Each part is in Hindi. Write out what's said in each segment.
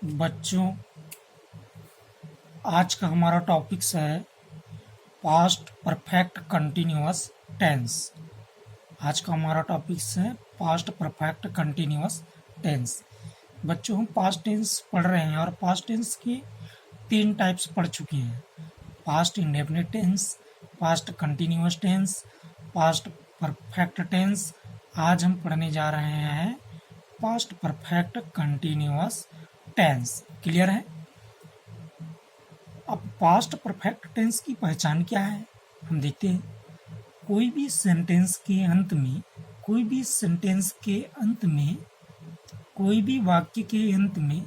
बच्चों, आज का हमारा टॉपिक्स है पास्ट परफेक्ट कंटिन्यूअस टेंस। आज का हमारा टॉपिक्स है पास्ट परफेक्ट कंटिन्यूअस टेंस। बच्चों, हम पास्ट टेंस पढ़ रहे हैं और पास्ट टेंस की 3 टाइप्स पढ़ चुके हैं। Past indefinite tense, past continuous tense, past perfect tense. आज हम पढ़ने जा रहे हैं past perfect continuous tense. Clear है? अब पास्ट परफेक्ट टेंस की पहचान क्या है, हम देखते हैं। कोई भी सेंटेंस के अंत में, कोई भी सेंटेंस के अंत में, कोई भी वाक्य के अंत में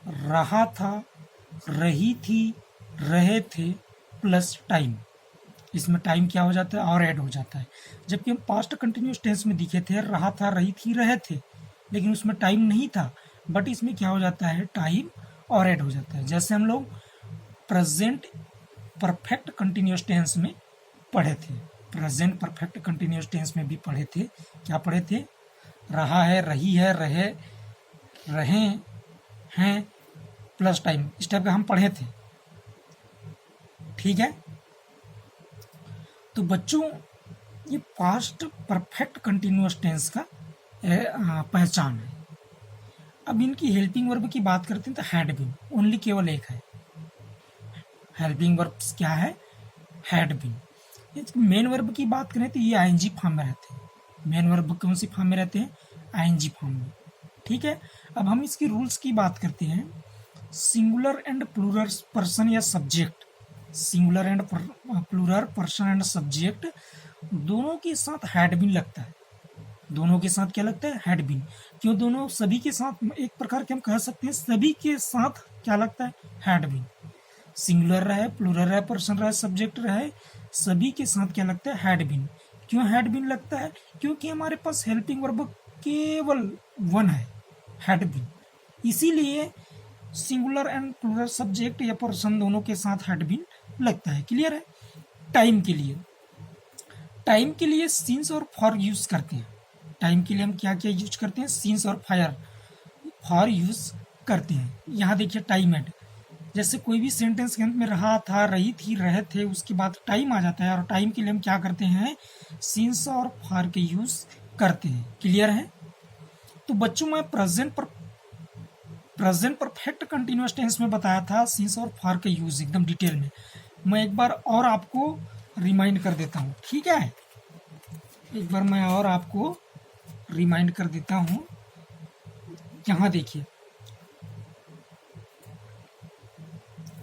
रहा था, रही थी, रहे थे प्लस टाइम, इसमें टाइम क्या हो जाता है और ऐड हो जाता है। जबकि हम पास्ट कंटिन्यूअस टेंस में दिखे थे रहा था, रही थी, रहे थे, लेकिन उसमें टाइम नहीं था। बट इसमें क्या हो जाता है, टाइम और ऐड हो जाता है। जैसे हम लोग प्रेजेंट परफेक्ट कंटिन्यूअस टेंस में पढ़े थे, प्रेजेंट परफेक्ट कंटिन्यूअस टेंस में भी पढ़े थे। क्या पढ़े थे? रहा है, रही है, रहे, रहे हैं प्लस टाइम, इस टाइप का हम पढ़े थे। ठीक है? तो बच्चों, ये पास्ट परफेक्ट कंटिन्यूअस टेंस का पहचान है। अब इनकी हेल्पिंग वर्ब की बात करते हैं तो हैड बीन ओनली केवल एक है। हेल्पिंग वर्ब्स क्या है? Had been. मेन वर्ब की बात करें तो ये आईएनजी फॉर्म में रहते हैं। मेन वर्ब कौन सी फॉर्म में रहते हैं? आईएनजी फॉर्म में। ठीक है? अब हम इसकी रूल्स की बात करते हैं। सिंगुलर एंड प्लूरल पर्सन या subject, singular and plural person and subject दोनों के साथ हैड बीन लगता है। दोनों के साथ क्या लगता है? Had been. क्यों? दोनों सभी के साथ, एक प्रकार के हम कह सकते हैं सभी के साथ क्या लगता है? Had been. सिंगुलर रहे, प्लूरल रहे, पर्सन रहे, सब्जेक्ट रहे, सभी के साथ क्या लगता है? Had been. क्यों हैड बीन लगता है? क्योंकि हमारे पास हेल्पिंग वर्ब केवल वन है, हैड बीन। इसीलिए सिंगुलर एंड प्लूरल सब्जेक्ट या पर्सन दोनों के साथ हैड बीन लगता है। क्लियर है? टाइम के लिए, टाइम के लिए सिंस और फॉर यूज करते हैं। टाइम के लिए हम क्या क्या यूज करते हैं? सिंस और फॉर यूज करते हैं। यहाँ देखिए टाइम एड, जैसे कोई भी सेंटेंस के अंत में रहा था, रही थी, रहे थे, उसके बाद टाइम आ जाता है और टाइम के लिए हम क्या करते हैं? सिंस और फॉर के यूज करते हैं। क्लियर है? तो बच्चों, मैं प्रेजेंट परफेक्ट कंटिन्यूअस टेंस में बताया था सिंस और फॉर का यूज एकदम डिटेल में। मैं एक बार और आपको रिमाइंड कर देता हूँ। ठीक है? एक बार मैं और आपको रिमाइंड कर देता हूँ। यहाँ देखिए,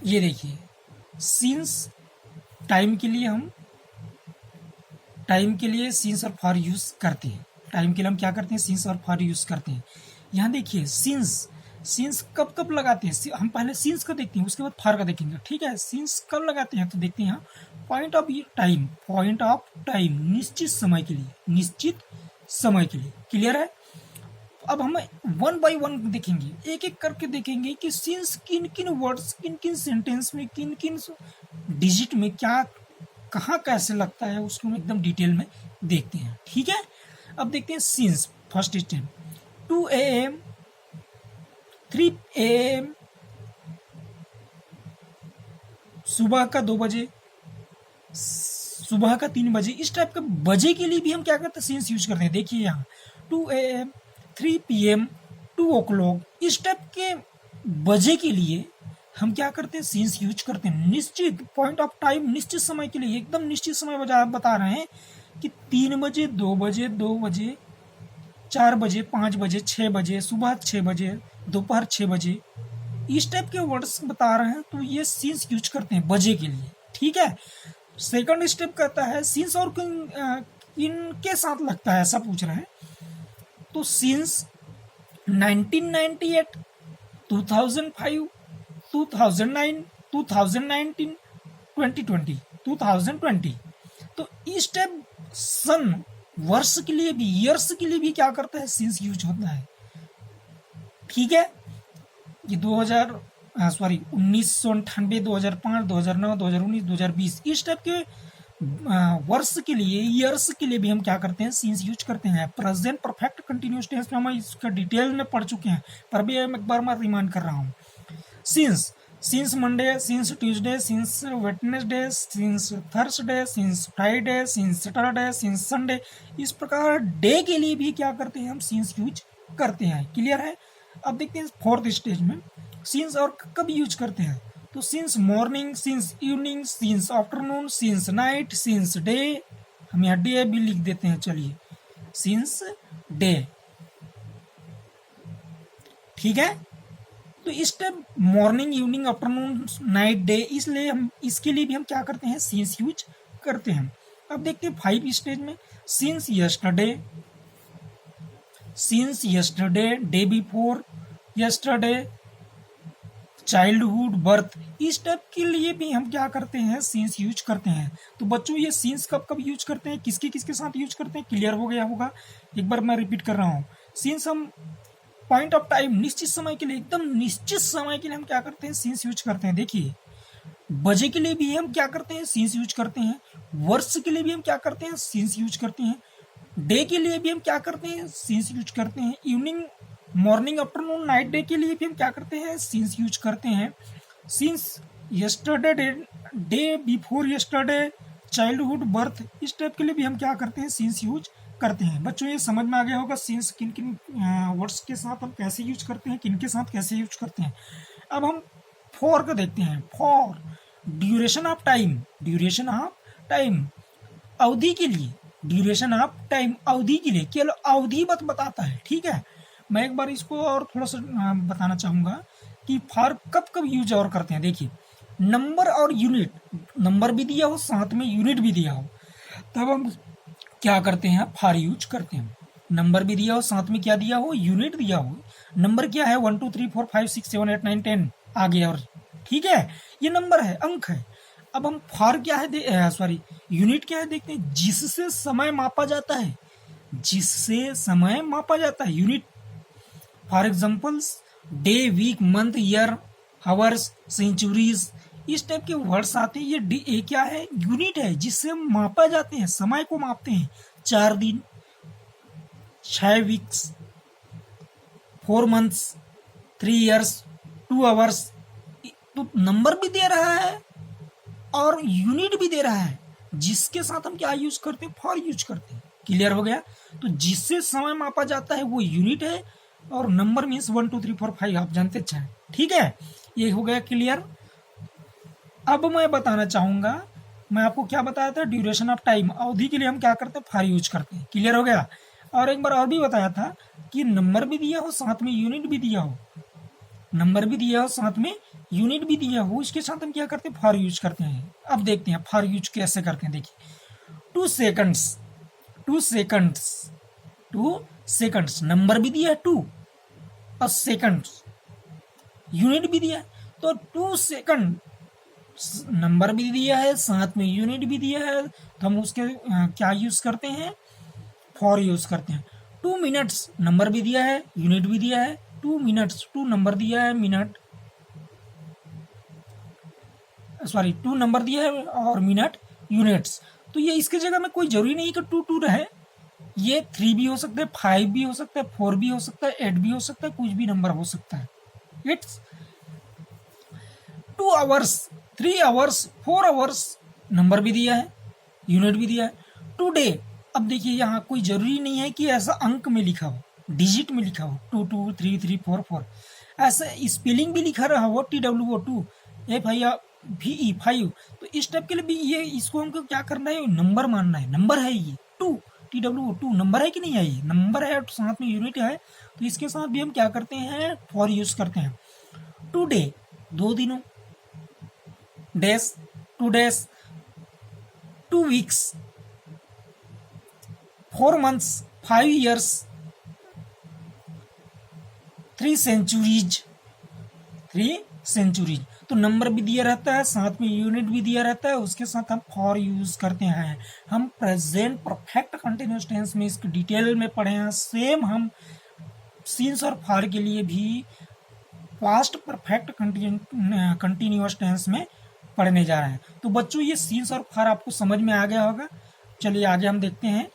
ये देखिए, सिंस टाइम के लिए हम सिंस और फॉर यूज करते हैं। टाइम के लिए हम क्या करते हैं? सिंस और फॉर यूज करते हैं। यहाँ देखिए, सिंस कब कब लगाते हैं? हम पहले सिंस का देखते हैं, उसके बाद फॉर का देखेंगे। ठीक है? सिंस कब लगाते हैं तो देखते हैं यहाँ पॉइंट ऑफ टाइम, निश्चित समय के लिए, निश्चित समय के लिए। क्लियर है? अब हम वन बाय वन देखेंगे, एक एक करके देखेंगे कि सिंस किन किन वर्ड्स, किन किन सेंटेंस में, किन किन डिजिट में क्या, कहाँ कैसे लगता है, उसको हम एकदम डिटेल में देखते हैं। ठीक है? अब देखते हैं since. First step, 2 AM, 3 AM, सुबह का 2 बजे, सुबह का 3 बजे, इस टाइप के बजे के लिए भी हम क्या करते हैं? सिंस यूज करते हैं। देखिए यहाँ 2 AM, 3 PM, 2 o'clock, इस टाइप के बजे के लिए हम क्या करते हैं? सिंस यूज करते हैं। निश्चित पॉइंट ऑफ टाइम, निश्चित समय के लिए, एकदम निश्चित समय बता रहे हैं कि 3 बजे, 2 बजे, 2 बजे, 4 बजे, 5 बजे, 6 बजे, सुबह 6 बजे, दोपहर 6 बजे, इस टाइप के वर्ड्स बता रहे हैं तो ये सिंस यूज करते हैं बजे के लिए। ठीक है? सेकंड स्टेप कहता है सिंस और किन के साथ लगता है, ऐसा पूछ रहे हैं। तो सिंस 1998, 2005, 2009, 2019, 2020, तो इस टाइप सन, वर्ष के लिए भी, ईयर्स के लिए भी क्या करता है? सिंस यूज होता है। ठीक है? ये 1998, 2005, 2009, 2019, 2020, इस टाइप के वर्ष के लिए, ईयर्स के लिए भी हम क्या करते हैं, सिंस यूज करते हैं। प्रेजेंट परफेक्ट कंटिन्यूअस टेंस में हम इसका डिटेल में पढ़ चुके हैं, पर भी एक बार मैं रिमाइंड कर रहा हूँ। Since Monday, since Tuesday, since Wednesday, since Thursday, since Friday, since Saturday, since Sunday, इस प्रकार डे के लिए भी क्या करते हैं, हम सिंस यूज करते हैं। क्लियर है। अब देखते हैं फोर्थ स्टेज में सिंस और कब यूज करते हैं। तो since morning, since evening, since afternoon, since night, since day, हम यहाँ डे भी लिख देते हैं। चलिए, सिंस डे, ठीक है। तो इस time morning, evening, afternoon, night, day, इसलिए हम इसके लिए भी हम क्या करते हैं, सिंस यूज करते हैं। अब देखते हैं 5 स्टेज में since yesterday, since yesterday, day before yesterday, childhood, birth, इस टाइप के लिए भी हम क्या करते हैं, सिंस यूज करते हैं। तो बच्चों ये सिंस कब कब यूज करते हैं, किसके किसके साथ यूज करते हैं, क्लियर हो गया होगा। एक बार मैं रिपीट कर रहा हूँ। सिंस हम पॉइंट ऑफ टाइम, निश्चित समय के लिए, एकदम निश्चित समय के लिए हम क्या करते हैं, सिंस यूज करते हैं। देखिए, बजे के लिए भी हम क्या करते हैं, सिंस यूज करते हैं। वर्ष के लिए भी हम क्या करते हैं, सिंस यूज करते हैं। डे के लिए भी हम क्या करते हैं, सिंस यूज करते हैं। Evening, morning, afternoon, night, day के लिए भी हम क्या करते हैं, सिंस यूज करते हैं। Since yesterday, day before yesterday, childhood, birth, इस टाइप के लिए भी हम क्या करते हैं, सिंस यूज करते हैं। बच्चों ये समझ में आ गया होगा सिंस किन किन वर्ड्स के साथ हम कैसे यूज करते हैं, किन के साथ कैसे यूज करते हैं। अब हम फॉर को देखते हैं। For duration of time, duration of time, अवधि के लिए, ड्यूरेशन ऑफ टाइम, अवधि के लिए, केवल अवधि बताता है। ठीक है। मैं एक बार इसको और थोड़ा सा बताना चाहूँगा कि फॉर कब कब यूज और करते हैं। देखिए, नंबर और यूनिट, नंबर भी दिया हो साथ में यूनिट भी दिया हो, तब हम क्या करते हैं, फॉर यूज करते हैं। नंबर भी दिया हो साथ में क्या दिया हो, यूनिट दिया हो। नंबर क्या है, 1 2 3 4 5 6 7 8 9 10 आगे, और ठीक है, ये नंबर है, अंक है। अब हम फॉर क्या है, सॉरी, यूनिट क्या है देखते हैं, जिससे समय मापा जाता है, जिससे समय मापा जाता है, unit. For examples, day, week, month, year, hours, centuries, इस टाइप के वर्ड्स आते हैं। ये क्या है, यूनिट है, जिससे हम मापा जाते हैं, समय को मापते हैं। 4 दिन, 6 वीक्स, 4 मंथ्स, 3 ईयर्स, 2 आवर्स। तो नंबर भी दे रहा है और यूनिट भी दे रहा है, जिसके साथ हम क्या यूज करते हैं, फॉर यूज करते हैं। क्लियर हो गया। तो जिससे समय मापा जाता है वो यूनिट है, और नंबर मीन्स 1 2 3 4 5 आप जानते हैं। ठीक है, ये हो गया क्लियर। अब मैं बताना चाहूंगा, मैं आपको क्या बताया था, ड्यूरेशन ऑफ टाइम, अवधि के लिए हम क्या करते हैं, फॉर यूज करते हैं। क्लियर हो गया। और एक बार और भी बताया था कि नंबर भी दिया हो साथ में यूनिट भी दिया हो, नंबर भी दिया हो साथ में यूनिट भी दिया हो, इसके साथ हम क्या करते हैं, फॉर यूज करते हैं। अब देखते हैं फॉर यूज कैसे करते हैं। देखिए, 2 सेकंड्स, 2 सेकंड्स, 2 सेकंड्स, नंबर भी दिया है 2 और सेकंड्स यूनिट भी दिया है। तो 2 सेकंड, नंबर भी दिया है साथ में यूनिट भी दिया है, तो हम उसके क्या यूज करते हैं, फॉर यूज करते हैं। 2 मिनट्स, नंबर भी दिया है यूनिट भी दिया है। 2 मिनट्स, 2 नंबर दिया है, मिनट, सॉरी 2 नंबर दिया है और मिनट यूनिट्स। तो ये इसके जगह में कोई जरूरी नहीं कि 2 2 रहे, ये 3 भी हो सकता है, 5 भी हो सकता है, 4 भी हो सकता है, 8 भी हो सकता है, कुछ भी नंबर हो सकता है। It's 2 hours, 3 hours, 4 hours, number भी दिया है यूनिट भी दिया है। टुडे, अब देखिए यहाँ कोई जरूरी नहीं है कि ऐसा अंक में लिखा हो, डिजिट में लिखा हो 2 2 3 3 4 4, ऐसा स्पेलिंग भी लिखा रहा हो TWO 2 FIVE 5। तो इस टाइप के लिए भी ये, इसको हमको क्या करना है, नंबर मानना है, नंबर है ये 2, TWO 2 नंबर है कि नहीं है, ये नंबर है, साथ में यूनिट है। तो इसके साथ भी हम क्या करते हैं, फॉर यूज करते हैं। टुडे, 2 दिनों, days, 2 days, 2 weeks, 4 months, 5 years, 3 centuries, 3 centuries. तो नंबर भी दिया रहता है, साथ में यूनिट भी दिया रहता है, उसके साथ हम फॉर यूज करते हैं। हम प्रेजेंट परफेक्ट कंटिन्यूअस टेंस में इसके डिटेल में पढ़े हैं। सेम हम सिंस और फॉर के लिए भी पास्ट परफेक्ट कंटिन्यूअस टेंस में पढ़ने जा रहे हैं। तो बच्चों ये सीन्स और फॉर आपको समझ में आ गया होगा। चलिए आगे हम देखते हैं।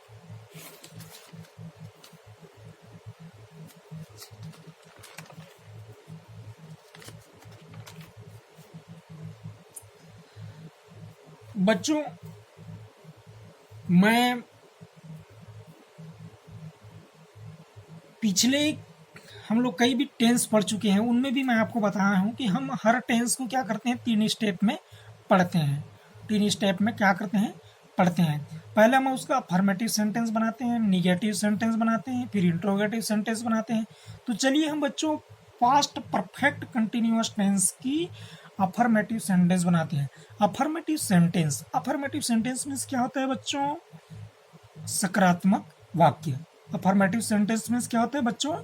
बच्चों मैं पिछले हम लोग कई भी टेंस पढ़ चुके हैं, उनमें भी मैं आपको बताया हूं कि हम हर टेंस को क्या करते हैं, 3 स्टेप में पढ़ते हैं। 3 स्टेप में क्या करते हैं, पढ़ते हैं। पहले हम उसका अफर्मेटिव सेंटेंस बनाते हैं, निगेटिव सेंटेंस बनाते हैं, फिर इंट्रोगेटिव सेंटेंस बनाते हैं। तो चलिए हम बच्चों पास्ट परफेक्ट कंटिन्यूअस टेंस की अफर्मेटिव सेंटेंस बनाते हैं। अफर्मेटिव सेंटेंस मीन्स क्या होता है बच्चों, सकारात्मक वाक्य। अफर्मेटिव सेंटेंस मीन्स क्या होता है बच्चों,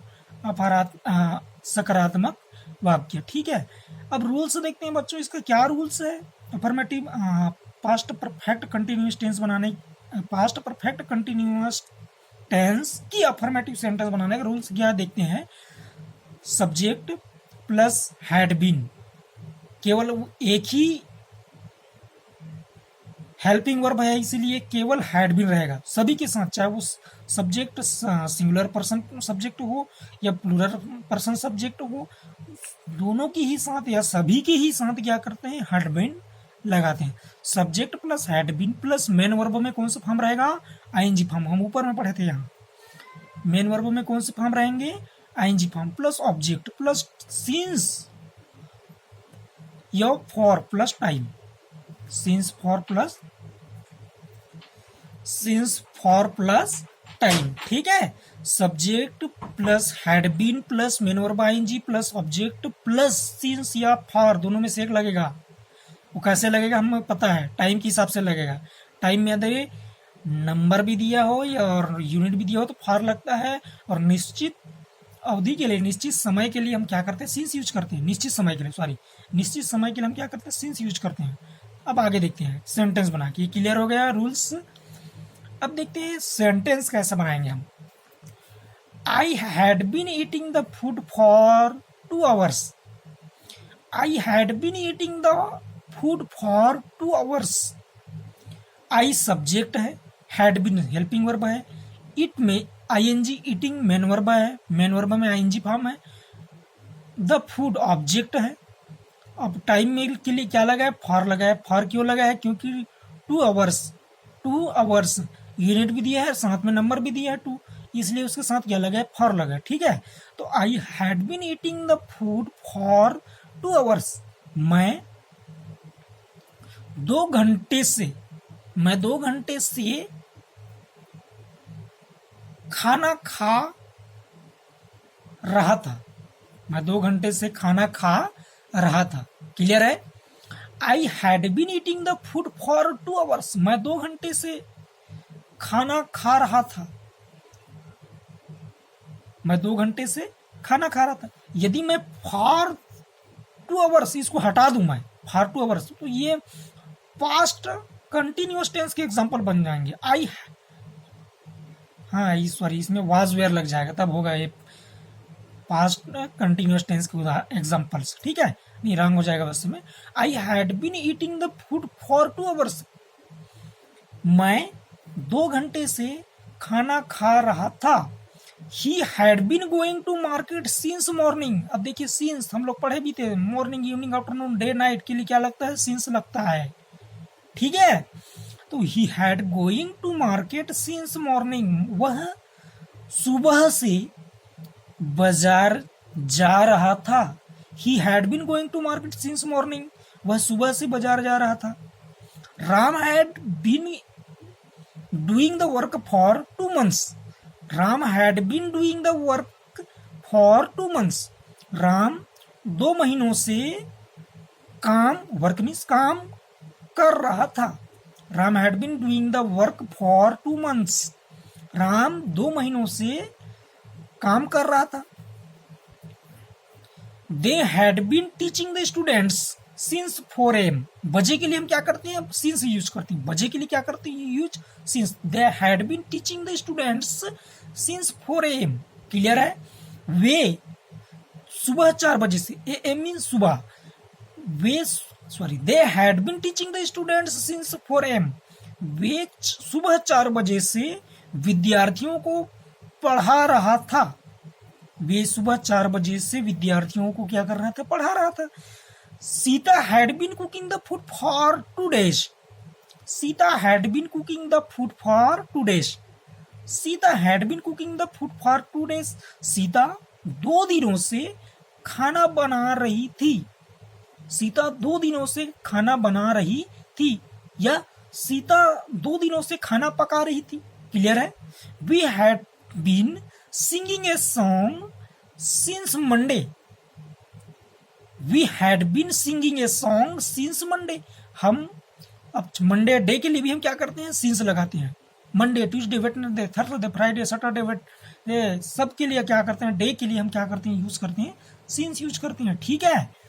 सकारात्मक वाक्य। ठीक है, अब रूल्स देखते हैं बच्चों, इसका क्या रूल्स है affirmative past perfect continuous tense बनाने, पास्ट परफेक्ट कंटिन्यूअस टेंस की अफर्मेटिव सेंटेंस बनाने का रूल्स क्या देखते हैं। सब्जेक्ट प्लस हैड बीन, केवल एक ही हेल्पिंग वर्ब है, इसीलिए केवल हैड बीन रहेगा सभी के साथ, चाहे वो सब्जेक्ट सिंगुलर पर्सन सब्जेक्ट हो या प्लूरल पर्सन सब्जेक्ट हो, दोनों के ही साथ या सभी के ही साथ क्या करते हैं, हैड बीन लगाते हैं। Subject plus had been plus main verb में कौन सा फॉर्म रहेगा, आईएनजी फॉर्म। हम ऊपर में पढ़े थे, यहाँ मेन वर्ब में कौन से फॉर्म रहेंगे, ING form plus object plus since या for plus time, since for plus time. ठीक है, subject plus had been plus main verb ING plus object plus since या फॉर, दोनों में से एक लगेगा। वो कैसे लगेगा हमें पता है, टाइम के हिसाब से लगेगा। टाइम में यदि नंबर भी दिया हो या और यूनिट भी दिया हो तो फॉर लगता है, और निश्चित अवधि के लिए, निश्चित समय के लिए हम क्या करते हैं, सिंस यूज करते हैं। निश्चित समय के लिए हम क्या करते हैं, सिंस यूज करते हैं। अब आगे देखते हैं सेंटेंस बना के, क्लियर हो गया रूल्स। अब देखते हैं सेंटेंस कैसे बनाएंगे हम। I had been eating the food for 2 hours। I had been eating the food for 2 hours। I subject है, हैड बीन हेल्पिंग वर्ब है, इट में आईएनजी ईटिंग मेन वर्ब है, मेन वर्ब में आईएनजी फॉर्म है, द फूड ऑब्जेक्ट है। अब टाइम में के लिए क्या लगा है, फॉर लगा है। फॉर क्यों लगा है, क्योंकि 2 hours यूनिट भी दिया है, साथ में नंबर भी दिया है 2, इसलिए उसके साथ क्या लगा है, फॉर लगा है। ठीक है, तो I had been eating the food for 2 hours। मैं 2 घंटे से खाना खा रहा था। मैं 2 घंटे से खाना खा रहा था। क्लियर है, I had been eating the food for 2 hours। मैं 2 घंटे से खाना खा रहा था। मैं 2 घंटे से खाना खा रहा था। यदि मैं फॉर 2 hours इसको हटा दूं, मैं फॉर 2 hours, तो ये पास्ट कंटिन्यूअस टेंस के एग्जांपल बन जाएंगे। आई, हाँ सॉरी, इसमें वाज वेयर लग जाएगा, तब होगा ये पास्ट कंटिन्यूअस टेंस के एग्जांपल्स। ठीक है, नहीं रंग हो जाएगा बस में। I had been eating the food for 2 hours। मैं 2 घंटे से खाना खा रहा था। He had been going to market since morning. अब देखिए सिंस हम लोग पढ़े भी थे, morning, evening, afternoon, day, night के लिए क्या लगता है, सिंस लगता है। ठीक है, तो he had going to market since morning, वह सुबह से बाजार जा रहा था। He had been going to market since morning, वह सुबह से बाजार जा रहा था। Ram had been doing the work for 2 months। Ram had been doing the work for 2 months। Ram 2 महीनों से काम, वर्क मीन्स काम कर रहा था। Ram had been doing the work for 2 months। Ram 2 महीनों से काम कर रहा था। They had been teaching the students since 4 AM। बजे के लिए हम क्या करते हैं, सिंस यूज करते हैं। बजे के लिए क्या करते हैं, use since. They had been teaching the students since 4 AM। Clear है, वे सुबह 4 बजे से, AM मीन सुबह, वे sorry, they had been teaching the students since 4 AM। वे सुबह 4 बजे से विद्यार्थियों को पढ़ा रहा था। वे सुबह 4 बजे से विद्यार्थियों को क्या कर रहा था? पढ़ा रहा था। Sita had been cooking the food for 2 days। Sita had been cooking the food for 2 days। Sita had been cooking the food for 2 days। Sita 2 दिनों से खाना बना रही थी। सीता 2 दिनों से खाना बना रही थी, या सीता 2 दिनों से खाना पका रही थी। क्लियर है? We had been singing a song since Monday. We had been singing a song since Monday. हम अब मंडे डे के लिए भी हम क्या करते हैं? सिंस लगाते हैं। Monday, Tuesday, Wednesday, Thursday, Friday, Saturday, सब के लिए क्या करते हैं? डे के लिए हम क्या करते हैं? यूज करते हैं, सिंस यूज करते हैं। ठीक है,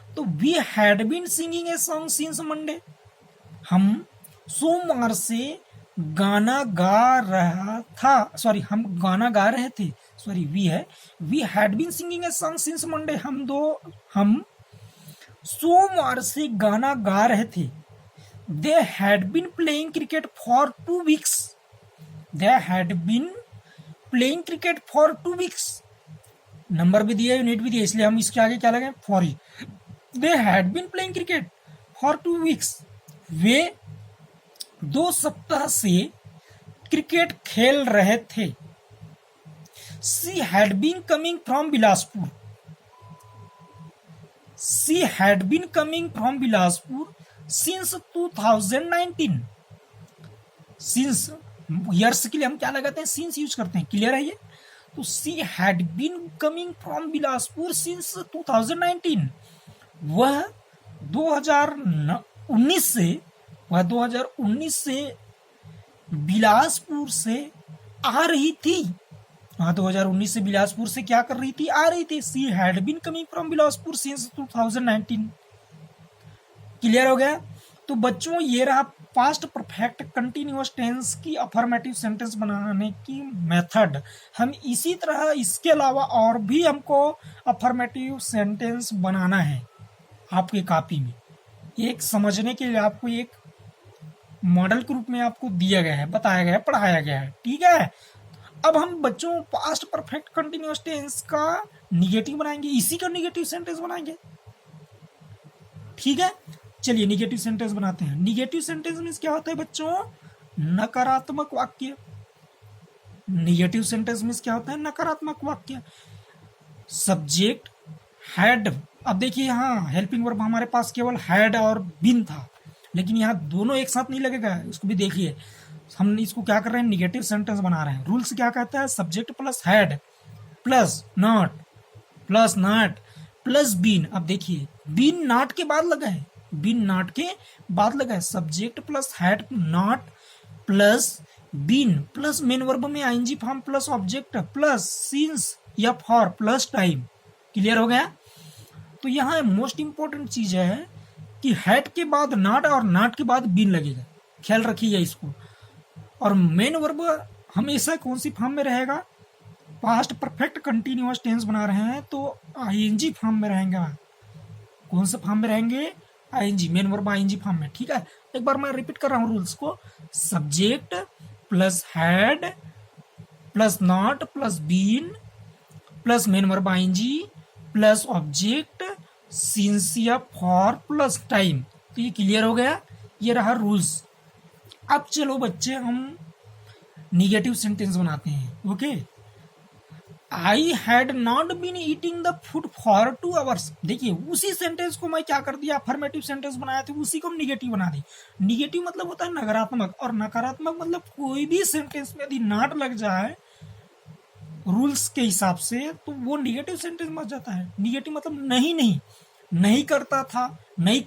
तो we had been singing a song since Monday. हम सोमवार से गाना गा रहा था, सॉरी, हम गाना गा रहे थे, sorry, we had been singing a song since Monday. हम सोमवार से गाना गा रहे थे। They had been playing cricket for 2 weeks। They had been playing cricket for 2 weeks। Number भी दिया, यूनिट भी दिया, इसलिए हम इसके आगे क्या लगाए? फॉर ही। They had been playing cricket for 2 weeks। वे 2 सप्ताह से क्रिकेट खेल रहे थे। She had been coming from Bilaspur. She had been coming from Bilaspur since 2019। Since years के लिए हम क्या लगाते हैं? सिंस यूज करते हैं। क्लियर है ये? तो she had been coming from Bilaspur since 2019। वह 2019 से बिलासपुर से आ रही थी। 2019 से बिलासपुर से क्या कर रही थी? आ रही थी। She had been coming from Bilaspur since 2019। Clear हो गया? तो बच्चों, ये रहा पास्ट परफेक्ट कंटिन्यूअस टेंस की अफर्मेटिव सेंटेंस बनाने की मेथड। हम इसी तरह इसके अलावा और भी हमको अफर्मेटिव सेंटेंस बनाना है आपकी कॉपी में। एक समझने के लिए आपको एक मॉडल के रूप में आपको दिया गया है, बताया गया है, पढ़ाया गया है। ठीक है, अब हम बच्चों पास्ट परफेक्ट कंटिन्यूअस टेंस का निगेटिव बनाएंगे, इसी का निगेटिव सेंटेंस बनाएंगे। ठीक है, चलिए निगेटिव सेंटेंस बनाते हैं। निगेटिव सेंटेंस मीन्स क्या होता है बच्चों? नकारात्मक वाक्य। निगेटिव सेंटेंस मीन्स क्या होता है? नकारात्मक वाक्य। सब्जेक्ट हैड, अब देखिए यहाँ हेल्पिंग वर्ब हमारे पास केवल हैड और बीन था, लेकिन यहाँ दोनों एक साथ नहीं लगेगा। इसको भी देखिए, हम इसको क्या कर रहे हैं? निगेटिव सेंटेंस बना रहे हैं। रूल्स क्या कहता है? Subject plus had plus not plus been. अब देखिए, बीन नॉट के बाद लगा है, बीन नॉट के बाद लगा है। Subject plus had not plus been plus main verb में ING form plus object plus since या फॉर प्लस टाइम। क्लियर हो गया? तो यहाँ मोस्ट इंपॉर्टेंट चीज है कि हैड के बाद नॉट और नॉट के बाद बीन लगेगा, ख्याल रखिए इसको। और मेन वर्ब हमेशा कौन सी फॉर्म में रहेगा? पास्ट परफेक्ट कंटिन्यूअस टेंस बना रहे हैं तो आईएनजी फॉर्म में रहेंगे। कौन से फॉर्म में रहेंगे? ING, main verb ING form में। ठीक है, एक बार मैं रिपीट कर रहा हूँ रूल्स को। Subject plus had plus not plus been plus main verb ING plus object since या फॉर प्लस टाइम। तो ये क्लियर हो गया? ये रहा रूल्स। अब चलो बच्चे हम निगेटिव सेंटेंस बनाते हैं। Okay, I had not been eating the food for 2 hours। देखिए, उसी सेंटेंस को मैं क्या कर दिया? अफर्मेटिव सेंटेंस बनाया था, उसी को हम निगेटिव बना दी। निगेटिव मतलब होता है नकारात्मक, और नकारात्मक मतलब कोई भी सेंटेंस में यदि नॉट लग जाए रूल्स के हिसाब से तो वो निगेटिव सेंटेंस बन जाता है। निगेटिव मतलब नहीं करता था, नहीं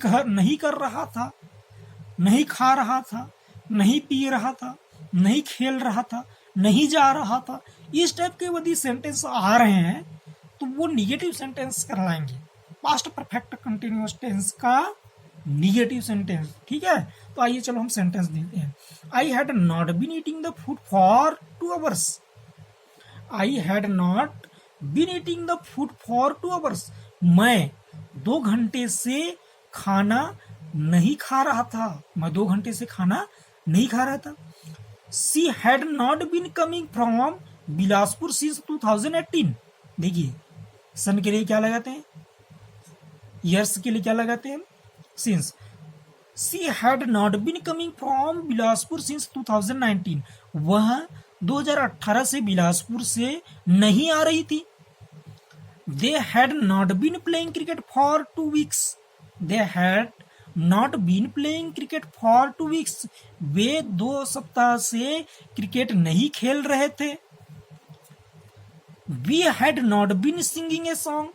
कर रहा था, नहीं खा रहा था, नहीं पी रहा था, नहीं खेल रहा था, नहीं जा रहा था। इस टाइप के यदि सेंटेंस आ रहे हैं तो वो निगेटिव सेंटेंस कहलाएंगे। पास्ट परफेक्ट कंटिन्यूअस टेंस का निगेटिव सेंटेंस। ठीक है, तो आइए चलो हम सेंटेंस देखते हैं। I had not been eating the food for 2 hours। I had not been eating the food for 2 hours। मैं 2 घंटे से खाना नहीं खा रहा था, मैं 2 घंटे से खाना नहीं खा रहा था। She had not been coming from Bilaspur since 2018। देखिए सन के लिए क्या लगाते हैं, ईयर्स के लिए क्या लगाते हैं, since. She had not been coming from Bilaspur since 2019। वह 2018 से बिलासपुर से नहीं आ रही थी। They had not been playing cricket for 2 weeks. They had not been playing cricket for 2 weeks. वे 2 सप्ताह से क्रिकेट नहीं खेल रहे थे। We had not been singing a song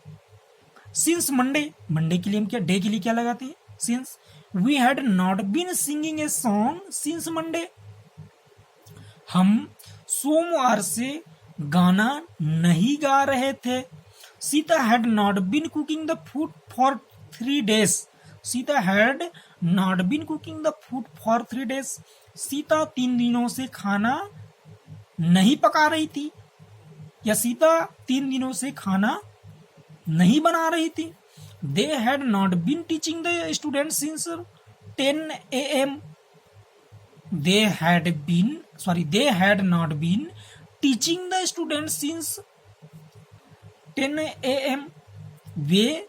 since Monday. Monday के लिए हम क्या, डे के लिए क्या लगाते हैं, since. We had not been singing a song since Monday. हम सोमवार से गाना नहीं गा रहे थे। Sita had not been cooking the food for 3 days। Sita had not been cooking the food for 3 days। Sita 3 दिनों से खाना नहीं पका रही थी, या सीता 3 दिनों से खाना नहीं बना रही थी। They had not been teaching the student since 10 AM। They had not been teaching the student since 10 AM। वे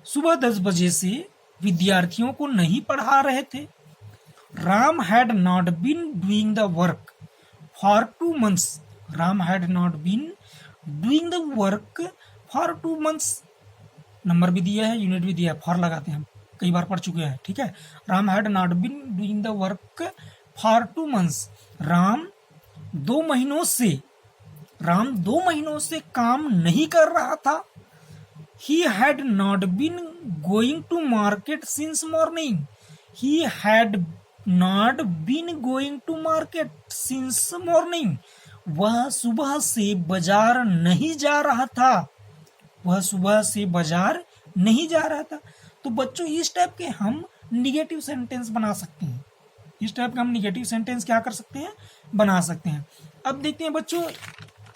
सुबह 10 बजे से विद्यार्थियों को नहीं पढ़ा रहे थे। Ram had not been doing the work for 2 months। Ram had not been doing the work for 2 months। Number भी दिया है, यूनिट भी दिया है, फॉर लगाते हैं, हम कई बार पढ़ चुके हैं, ठीक है। Ram had not been doing the work for 2 months। Ram 2 महीनों से काम नहीं कर रहा था। He had not been going to market since morning। He had not been going to market since morning। वह सुबह से बाजार नहीं जा रहा था। तो बच्चों इस टाइप के हम निगेटिव सेंटेंस बना सकते हैं। क्या कर सकते हैं, बना सकते हैं। अब देखते हैं बच्चों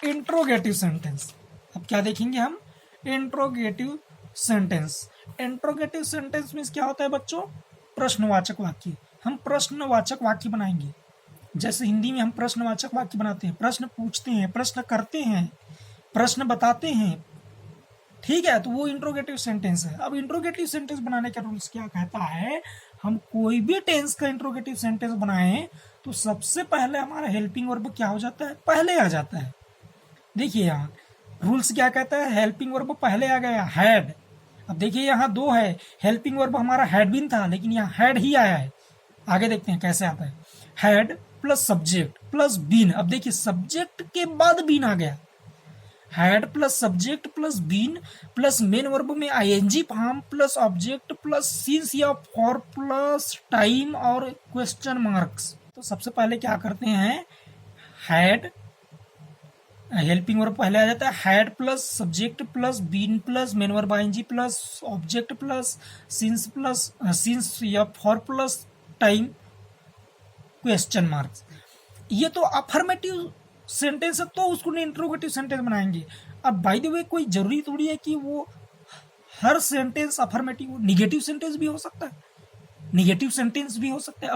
इंट्रोगेटिव सेंटेंस। अब क्या देखेंगे हम, इंट्रोगेटिव सेंटेंस मीन्स क्या होता है बच्चों, प्रश्नवाचक वाक्य। हम प्रश्नवाचक वाक्य बनाएंगे, जैसे हिंदी में हम प्रश्नवाचक वाक्य बनाते हैं, प्रश्न पूछते हैं, प्रश्न करते हैं, प्रश्न बताते हैं, ठीक है, तो वो इंट्रोगेटिव सेंटेंस है। अब इंट्रोगेटिव सेंटेंस बनाने का रूल्स क्या कहता है, हम कोई भी टेंस का इंट्रोगेटिव सेंटेंस बनाएं तो सबसे पहले हमारा हेल्पिंग वर्ब क्या हो जाता है, पहले आ जाता है। देखिए यहाँ रूल्स क्या कहता है, हेल्पिंग वर्ब पहले आ गया, हैड। अब देखिए यहाँ 2 है, हेल्पिंग वर्ब हमारा हैड बीन था, लेकिन यहाँ हैड ही आया है। आगे देखते हैं कैसे आता है, had plus subject plus been. अब देखिए सब्जेक्ट के बाद बीन आ गया, had plus subject plus been plus main verb में ING form plus object plus since या फॉर प्लस टाइम और क्वेश्चन मार्क्स। तो सबसे पहले क्या करते हैं, हैड, हेल्पिंग वर्ब पहले आ जाता है, had plus subject plus been plus main verb ING plus object plus since या for plus time question marks. ये तो अफर्मेटिव सेंटेंस है, तो उसको इंट्रोगेटिव सेंटेंस बनाएंगे। अब बाय द वे कोई जरूरी थोड़ी है कि वो हर सेंटेंस अफर्मेटिव हो, निगेटिव सेंटेंस भी हो सकता है, अब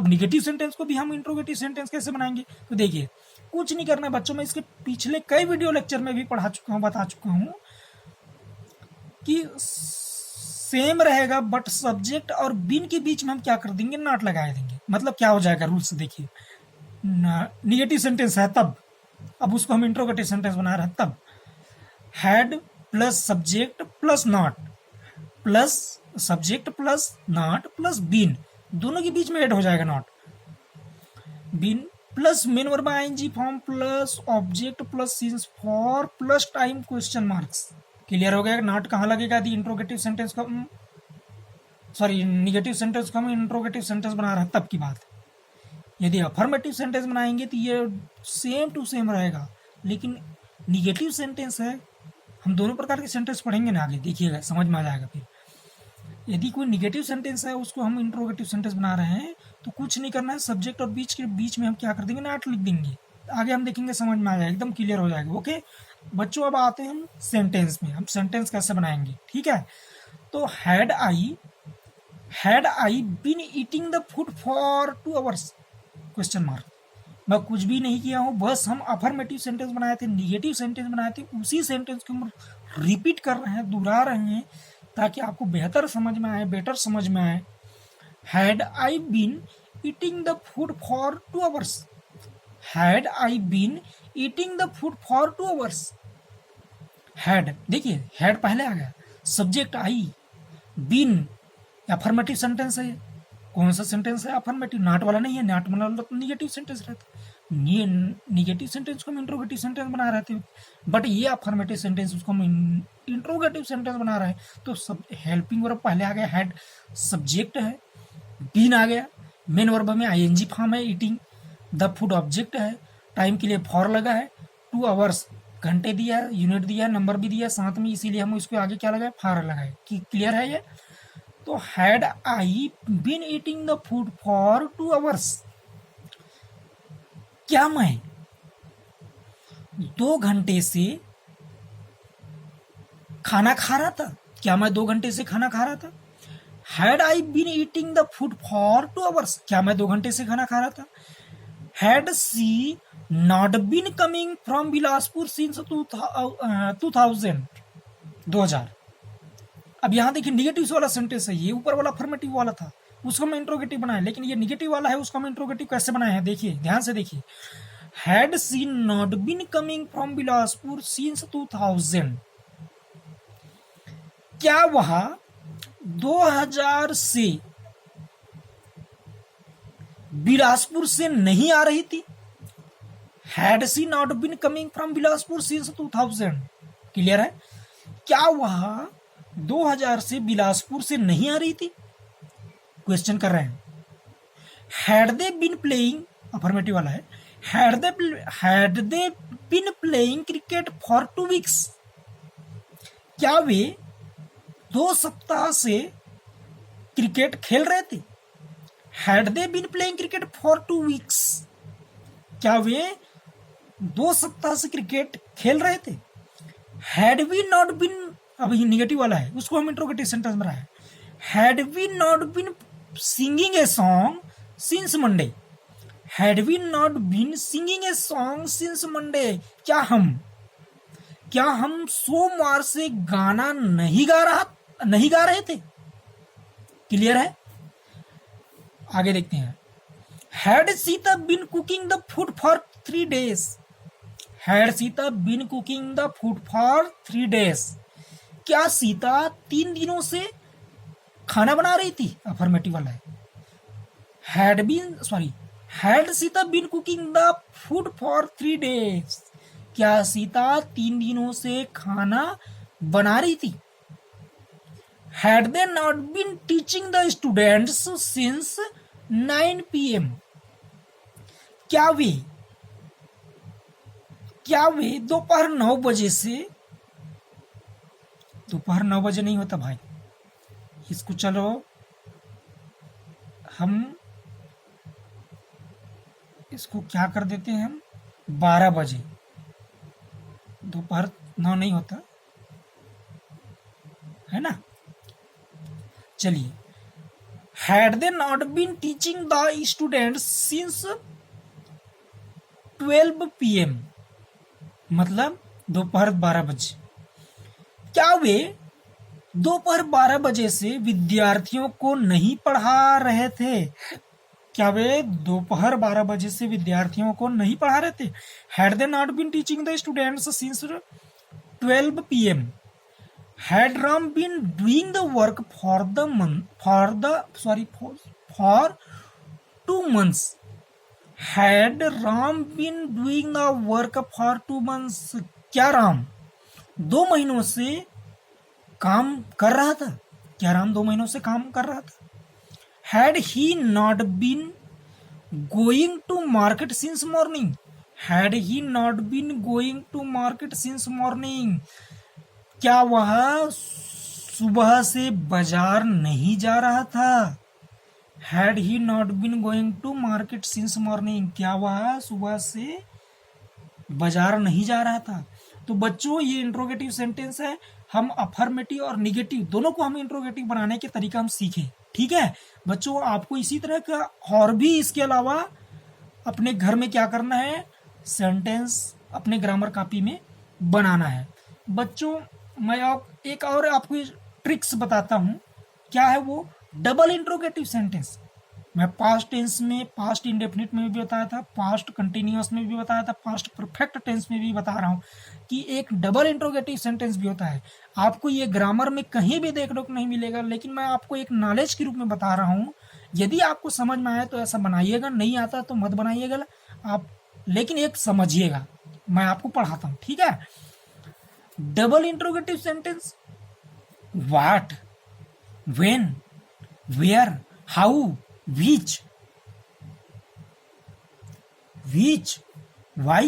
निगेटिव सेंटेंस को भी हम इंट्रोगेटिव सेंटेंस कैसे बनाएंगे, तो देखिए कुछ नहीं करना बच्चों, मैं इसके पिछले कई वीडियो लेक्चर में भी बता चुका हूँ कि सेम रहेगा, बट सब्जेक्ट और बीन के बीच में हम क्या कर देंगे, नॉट लगा देंगे। मतलब क्या हो जाएगा, रूल से देखिए, निगेटिव सेंटेंस है तब, अब उसको हम इंट्रोगेटिव सेंटेंस बना रहे हैं तब, had plus subject plus not plus subject plus not plus been, दोनों के बीच में ऐड हो जाएगा not, been plus main verb ING form plus object plus since for plus time question marks. Clear हो गया, नॉट कहाँ लगेगा यदि इंट्रोगेटिव सेंटेंस को, सॉरी निगेटिव सेंटेंस को हम इंट्रोगेटिव सेंटेंस बना रहे हैं तब की बात है। यदि अफर्मेटिव सेंटेंस बनाएंगे तो ये सेम टू सेम रहेगा, लेकिन निगेटिव सेंटेंस है, हम दोनों प्रकार के सेंटेंस पढ़ेंगे ना आगे, देखिएगा समझ में आ जाएगा। फिर यदि कोई निगेटिव सेंटेंस है उसको हम इंट्रोगेटिव सेंटेंस बना रहे हैं तो कुछ नहीं करना है, सब्जेक्ट और बीच के बीच में हम क्या कर देंगे, नॉट लिख देंगे। आगे हम देखेंगे, समझ में आ जाएगा, एकदम क्लियर हो जाएगा। ओके बच्चों, अब आते हैं हम सेंटेंस में, हम सेंटेंस कैसे बनाएंगे, ठीक है। तो had I had I been eating the food for 2 hours, question mark. मैं कुछ भी नहीं किया हूँ, बस हम अफर्मेटिव सेंटेंस बनाए थे, निगेटिव सेंटेंस बनाए थे, उसी सेंटेंस को हम रिपीट कर रहे हैं, दोहरा रहे हैं, ताकि आपको बेहतर समझ में आए, बेटर समझ में आए। Had I been eating the food for 2 hours, had I been eating the food for 2 hours. Had, देखिए हैड पहले आ गया, subject I, been affirmative sentence है। कौन सा सेंटेंस है अफर्मेटिव? नॉट वाला नहीं है, नॉट वाला तो निगेटिव सेंटेंस रहता है। निगेटिव सेंटेंस को हम इंट्रोगेटिव सेंटेंस बना रहे थे, बट ये अफर्मेटिव सेंटेंस उसको हम इंट्रोगेटिव सेंटेंस बना रहे हैं। तो सब हेल्पिंग वर्ब पहले आ गया, हैड सब्जेक्ट है, बीन आ गया, मेन वर्ब में आईएनजी फॉर्म है, ईटिंग, द फूड ऑब्जेक्ट है, टाइम के लिए फॉर लगा है, 2 आवर्स घंटे दिया है, यूनिट दिया है, नंबर भी दिया है साथ में, इसीलिए हम इसको आगे क्या लगाए, फॉर लगाए। क्लियर है ये? तो had I been eating the food for 2 hours, क्या मैं 2 घंटे से खाना खा रहा था? क्या मैं 2 घंटे से खाना खा रहा था? Had I been eating the food for 2 hours, क्या मैं 2 घंटे से खाना खा रहा था? Had she not been coming from Bilaspur since 2000। अब यहाँ देखिए निगेटिव वाला सेंटेंस है, ये ऊपर वाला अफर्मेटिव वाला था, उसको हम इंट्रोगेटिव बनाए, लेकिन ये निगेटिव वाला है, उसको हम इंट्रोगेटिव कैसे बनाए हैं देखिए, ध्यान से देखिए। Had she not been coming from Bilaspur since 2000, क्या वह 2000 से बिलासपुर से नहीं आ रही थी? Had she not been coming from Bilaspur since 2000, clear है? क्या वह 2000 से बिलासपुर से नहीं आ रही थी? क्वेश्चन कर रहे हैं। Had they been playing, affirmative वाला है, had they been playing cricket for 2 weeks, क्या वे 2 सप्ताह से क्रिकेट खेल रहे थे? Had they been playing cricket for 2 weeks, क्या वे 2 सप्ताह से क्रिकेट खेल रहे थे? हैड वी नॉट बीन, अब ये निगेटिव वाला है, उसको हम इंट्रोगेटिव सेंटेंस में रहा है। Had we not been singing a song since Monday, had we not been singing a song since Monday, क्या हम सोमवार से गाना नहीं गा रहे थे? क्लियर है? आगे देखते हैं। Had Sita been cooking the food for 3 days, had Sita been cooking the food for 3 days, क्या सीता 3 दिनों से खाना बना रही थी? अफर्मेटिव वाला है। Had Sita been cooking the food for 3 days, क्या सीता 3 दिनों से खाना बना रही थी? Had they not been teaching the students since 9 PM, क्या वे दोपहर 9 बजे से, दोपहर 9 बजे नहीं होता भाई, इसको चलो हम इसको क्या कर देते हैं, हम 12 बजे, दोपहर 9 नहीं होता है ना। चलिए, had they not been teaching the students since 12 PM, मतलब दोपहर 12 बजे, क्या वे दोपहर 12 बजे से विद्यार्थियों को नहीं पढ़ा रहे थे? क्या वे दोपहर 12 बजे से विद्यार्थियों को नहीं पढ़ा रहे थे? Had they not been teaching the students since 12 PM, had Ram been doing the work for 2 months, had Ram been doing the work for 2 months, क्या राम 2 महीनों से काम कर रहा था? क्या राम 2 महीनों से काम कर रहा था? Had he not been going to market since morning, had he not been going to market since morning, क्या वह सुबह से बाजार नहीं जा रहा था? Had he not been going to market since morning, क्या वह सुबह से बाजार नहीं जा रहा था? तो बच्चों ये इंट्रोगेटिव सेंटेंस है, हम अफर्मेटिव और निगेटिव दोनों को हम इंट्रोगेटिव बनाने के तरीका हम सीखे। ठीक है बच्चों, आपको इसी तरह का और भी इसके अलावा अपने घर में क्या करना है, सेंटेंस अपने ग्रामर कॉपी में बनाना है। बच्चों मैं एक और आपको ट्रिक्स बताता हूँ, क्या है वो, डबल इंट्रोगेटिव सेंटेंस। मैं पास्ट टेंस में, पास्ट इंडेफिनिट में भी बताया था, पास्ट कंटिन्यूअस में भी बताया था, पास्ट परफेक्ट टेंस में भी बता रहा हूँ कि एक डबल इंट्रोगेटिव सेंटेंस भी होता है। आपको ये ग्रामर में कहीं भी देखने को नहीं मिलेगा, लेकिन मैं आपको एक नॉलेज के रूप में बता रहा हूँ। यदि आपको समझ में आए तो ऐसा बनाइएगा, नहीं आता तो मत बनाइएगा आप, लेकिन एक समझिएगा, मैं आपको पढ़ाता हूँ। ठीक है, double interrogative sentence, what, when, where, how, which, why,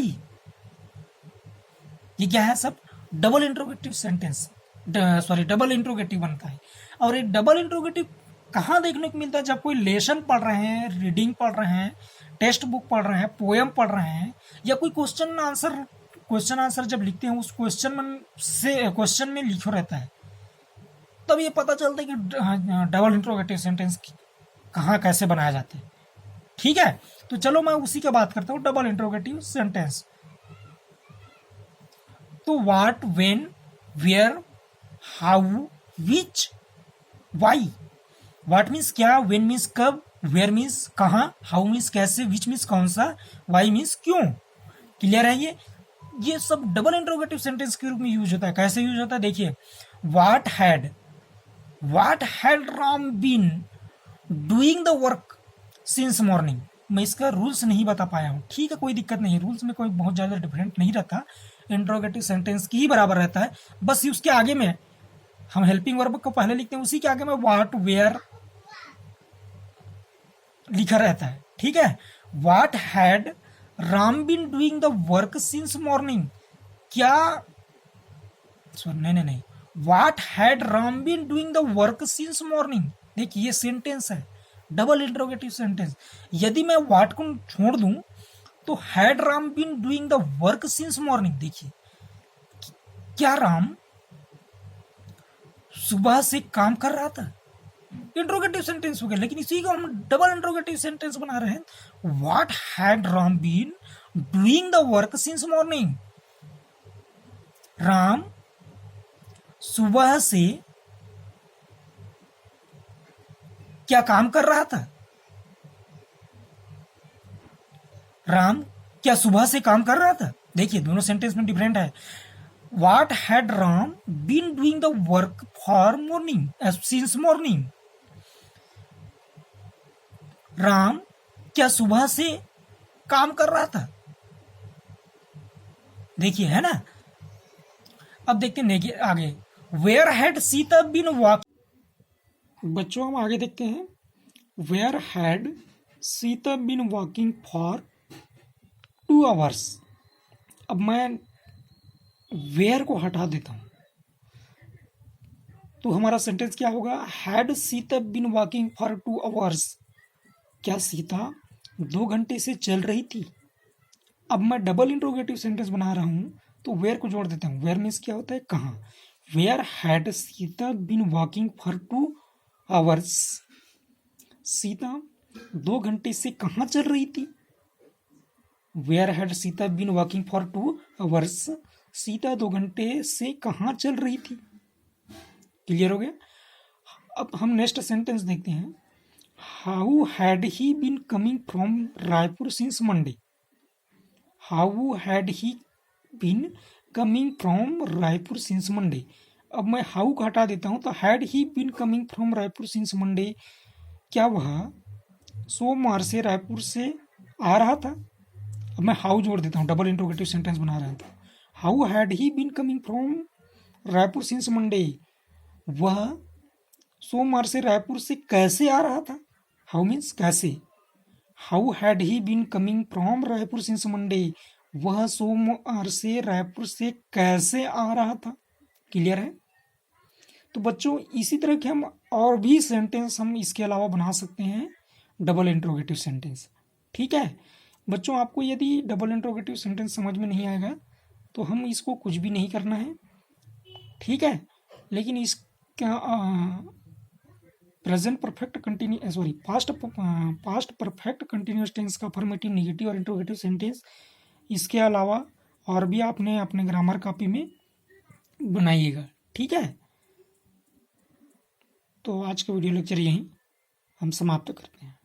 ये क्या है, सब double interrogative sentence, sorry double interrogative बनता है। और ये डबल इंट्रोगेटिव कहाँ देखने को मिलता है, जब कोई लेसन पढ़ रहे हैं, रीडिंग पढ़ रहे हैं, टेक्स्ट बुक पढ़ रहे हैं, पोएम पढ़ रहे हैं, या कोई क्वेश्चन आंसर जब लिखते हैं, उस क्वेश्चन में लिखा रहता है, तब ये पता चलता है कि डबल इंट्रोगेटिव सेंटेंस कहाँ कैसे बनाया जाता है। ठीक है, तो चलो मैं उसी की बात करता हूँ, डबल इंट्रोगेटिव सेंटेंस। तो what, when, where, how, which, why. What means क्या, व्हेन मीन्स कब, वेयर मीन्स कहाँ, हाउ मीन्स कैसे, विच मीन्स कौन सा, वाई मीन्स क्यों। क्लियर है ये सब डबल इंट्रोगेटिव सेंटेंस के रूप में यूज होता है। कैसे यूज होता है देखिए, what had Ram been doing the work since morning. मैं इसका रूल्स नहीं बता पाया हूँ, ठीक है, कोई दिक्कत नहीं है, रूल्स में कोई बहुत ज़्यादा डिफरेंट नहीं रहता, इंट्रोगेटिव सेंटेंस की ही बराबर रहता है, बस उसके आगे में हम हेल्पिंग वर्ब को पहले लिखते हैं, उसी के आगे में व्हाट, वेयर लिखा रहता है। ठीक है, what had Ram been doing the work since morning, क्या, सॉरी नहीं, what had Ram been doing the work since morning. देखिए ये सेंटेंस है, डबल इंट्रोगेटिव सेंटेंस। यदि मैं व्हाट को छोड़ दूं तो had Ram been doing the work since morning, देखिए क्या राम सुबह से काम कर रहा था, इंट्रोगेटिव सेंटेंस हो गया, लेकिन इसी को हम डबल इंट्रोगेटिव सेंटेंस बना रहे हैं। What had Ram been doing the work since morning, Ram सुबह से क्या काम कर रहा था, राम क्या सुबह से काम कर रहा था। देखिए दोनों सेंटेंस में डिफरेंट है। What had Ram been doing the work for morning, since morning, Ram क्या सुबह से काम कर रहा था। देखिए है ना, अब देखते हैं आगे, where had Sita been walking. बच्चों हम आगे देखते हैं, where had Sita been walking for 2 hours. अब मैं वेयर को हटा देता हूं तो हमारा सेंटेंस क्या होगा, had Sita been walking for 2 hours, क्या सीता 2 घंटे से चल रही थी। अब मैं डबल इंट्रोगेटिव सेंटेंस बना रहा हूं तो वेयर को जोड़ देता हूं। वेयर मीन्स क्या होता है, कहाँ, where had Sita been walking for 2 hours, Sita 2 घंटे से कहाँ चल रही थी। Where had Sita been walking for 2 hours, Sita 2 घंटे से कहाँ चल रही थी। क्लियर हो गया। अब हम नेक्स्ट सेंटेंस देखते हैं, how had he been coming from Raipur since Monday. How had he been coming from Raipur since Monday. अब मैं हाउ को हटा देता हूं तो had he been coming from Raipur since Monday, क्या वह सोमवार से रायपुर से आ रहा था। अब मैं हाउ जोड़ देता हूँ, डबल इंट्रोगेटिव सेंटेंस बना रहा था। How had he been coming from Raipur since Monday, वह सोमवार से रायपुर से कैसे आ रहा था। हाउ मीन्स कैसे, how had he been coming from Raipur since Monday, वह सोमवार से रायपुर से कैसे आ रहा था। क्लियर है। तो बच्चों इसी तरह के हम और भी सेंटेंस हम इसके अलावा बना सकते हैं, डबल इंट्रोगेटिव सेंटेंस। ठीक है बच्चों, आपको यदि डबल इंट्रोगेटिव सेंटेंस समझ में नहीं आएगा तो हम इसको कुछ भी नहीं करना है, ठीक है। लेकिन इसका present perfect continue sorry past perfect continuous tense का अफर्मेटिव, नेगेटिव और इंट्रोगेटिव सेंटेंस इसके अलावा और भी आपने अपने ग्रामर कॉपी में बनाइएगा, ठीक है। तो आज का वीडियो लेक्चर यहीं हम समाप्त करते हैं।